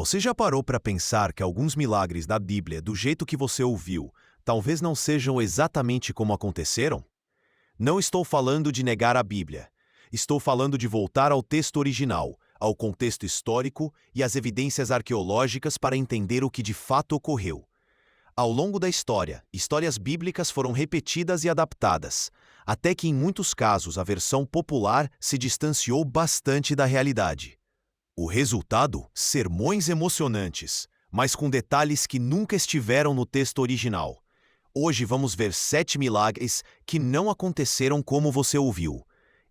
Você já parou para pensar que alguns milagres da Bíblia, do jeito que você ouviu, talvez não sejam exatamente como aconteceram? Não estou falando de negar a Bíblia. Estou falando de voltar ao texto original, ao contexto histórico e às evidências arqueológicas para entender o que de fato ocorreu. Ao longo da história, histórias bíblicas foram repetidas e adaptadas, até que em muitos casos a versão popular se distanciou bastante da realidade. O resultado? Sermões emocionantes, mas com detalhes que nunca estiveram no texto original. Hoje vamos ver 7 milagres que não aconteceram como você ouviu.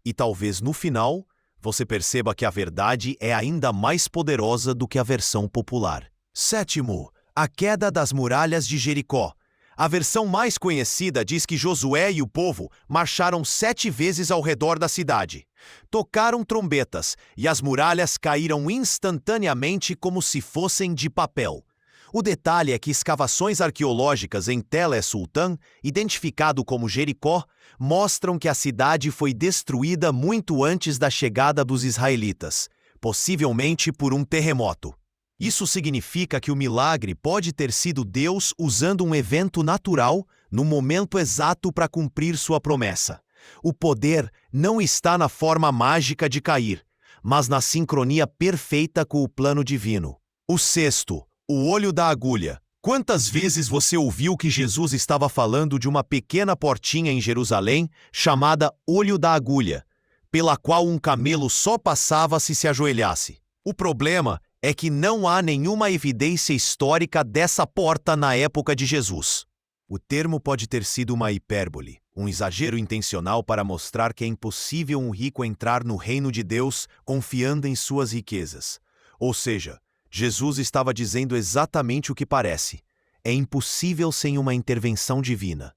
E talvez no final, você perceba que a verdade é ainda mais poderosa do que a versão popular. Sétimo, a queda das muralhas de Jericó. A versão mais conhecida diz que Josué e o povo marcharam 7 vezes ao redor da cidade. Tocaram trombetas e as muralhas caíram instantaneamente como se fossem de papel. O detalhe é que escavações arqueológicas em Tel es-Sultan, identificado como Jericó, mostram que a cidade foi destruída muito antes da chegada dos israelitas, possivelmente por um terremoto. Isso significa que o milagre pode ter sido Deus usando um evento natural no momento exato para cumprir sua promessa. O poder não está na forma mágica de cair, mas na sincronia perfeita com o plano divino. O sexto, o olho da agulha. Quantas vezes você ouviu que Jesus estava falando de uma pequena portinha em Jerusalém chamada Olho da Agulha, pela qual um camelo só passava se ajoelhasse? O problema é que não há nenhuma evidência histórica dessa porta na época de Jesus. O termo pode ter sido uma hipérbole, um exagero intencional para mostrar que é impossível um rico entrar no reino de Deus confiando em suas riquezas. Ou seja, Jesus estava dizendo exatamente o que parece. É impossível sem uma intervenção divina.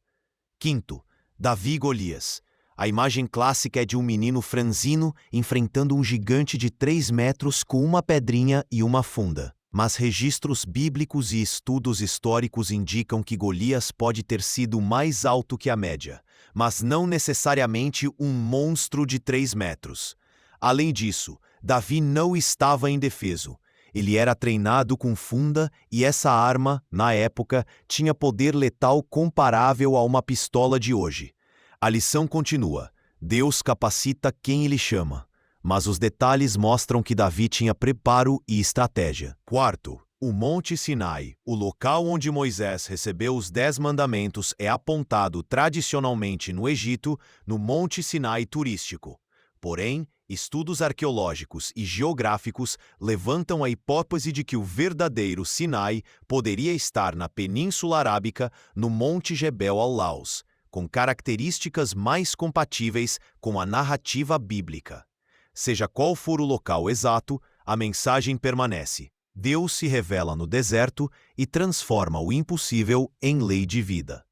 Quinto, Davi e Golias. A imagem clássica é de um menino franzino enfrentando um gigante de 3 metros com uma pedrinha e uma funda. Mas registros bíblicos e estudos históricos indicam que Golias pode ter sido mais alto que a média, mas não necessariamente um monstro de 3 metros. Além disso, Davi não estava indefeso. Ele era treinado com funda e essa arma, na época, tinha poder letal comparável a uma pistola de hoje. A lição continua. Deus capacita quem Ele chama. Mas os detalhes mostram que Davi tinha preparo e estratégia. Quarto, o Monte Sinai, o local onde Moisés recebeu os 10 mandamentos, é apontado tradicionalmente no Egito, no Monte Sinai turístico. Porém, estudos arqueológicos e geográficos levantam a hipótese de que o verdadeiro Sinai poderia estar na Península Arábica, no Monte Jebel al-Laus, com características mais compatíveis com a narrativa bíblica. Seja qual for o local exato, a mensagem permanece. Deus se revela no deserto e transforma o impossível em lei de vida.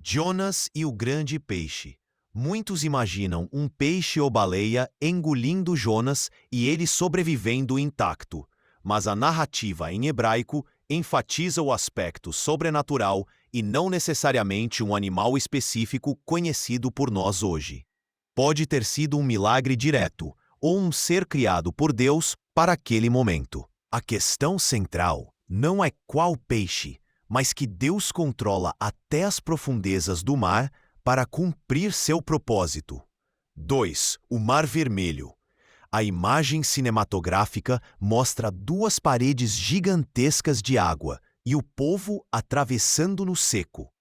Jonas e o grande peixe. Muitos imaginam um peixe ou baleia engolindo Jonas e ele sobrevivendo intacto, mas a narrativa em hebraico enfatiza o aspecto sobrenatural e não necessariamente um animal específico conhecido por nós hoje. Pode ter sido um milagre direto ou um ser criado por Deus para aquele momento. A questão central não é qual peixe, mas que Deus controla até as profundezas do mar para cumprir seu propósito. 2. O Mar Vermelho. A imagem cinematográfica mostra 2 paredes gigantescas de água e o povo atravessando no seco.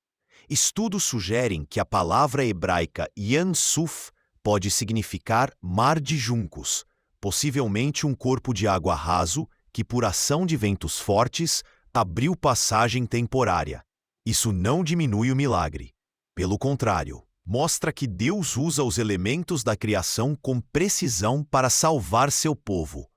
Estudos sugerem que a palavra hebraica Yam Suf pode significar mar de juncos, possivelmente um corpo de água raso que, por ação de ventos fortes, abriu passagem temporária. Isso não diminui o milagre. Pelo contrário, mostra que Deus usa os elementos da criação com precisão para salvar seu povo.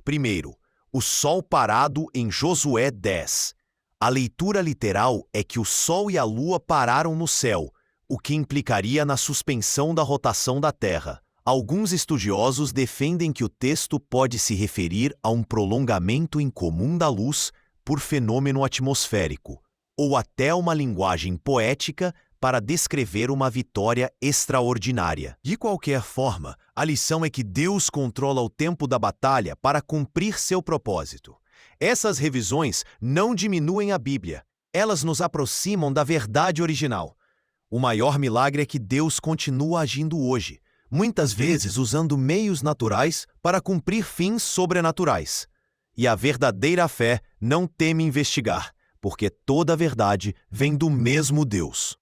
Primeiro, o sol parado em Josué 10. A leitura literal é que o sol e a lua pararam no céu, o que implicaria na suspensão da rotação da Terra. Alguns estudiosos defendem que o texto pode se referir a um prolongamento incomum da luz por fenômeno atmosférico, ou até uma linguagem poética para descrever uma vitória extraordinária. De qualquer forma, a lição é que Deus controla o tempo da batalha para cumprir seu propósito. Essas revisões não diminuem a Bíblia. Elas nos aproximam da verdade original. O maior milagre é que Deus continua agindo hoje, muitas vezes usando meios naturais para cumprir fins sobrenaturais. E a verdadeira fé não teme investigar, porque toda a verdade vem do mesmo Deus.